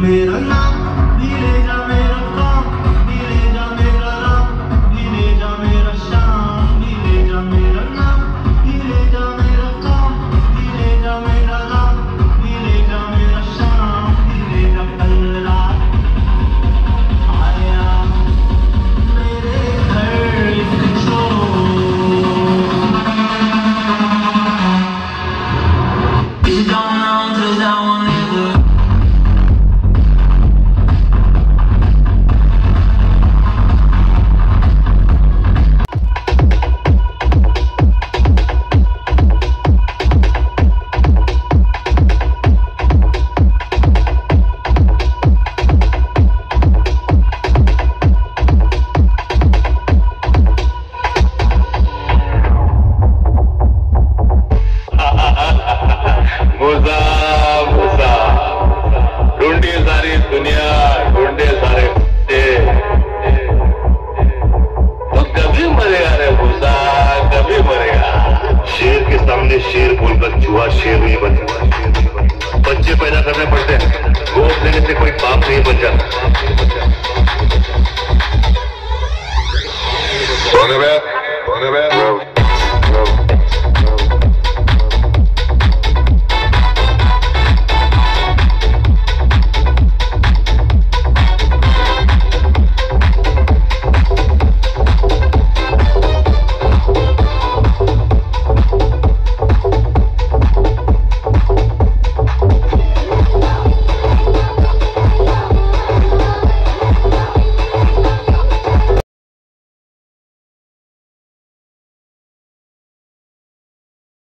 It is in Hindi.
मेरा नाम धीरे जा मेरा काम धीरे जा मेरा राम धीरे जा मेरा शाम धीरे जा मेरा नाम धीरे जा मेरा काम धीरे जा मेरा राम धीरे जा मेरा शाम धीरे जा कल रात आया मेरे घर It's gone on till I want it. ढूंढे सारी दुनिया ढूंढे सारे तो कभी मरेगा रे भूसा कभी मरेगा। शेर के सामने शेर बोलकर चूहा शेर नहीं बनता। बच्चे पैदा करने पड़ते हैं, गोद देने से कोई बाप नहीं बन जाता। सोने में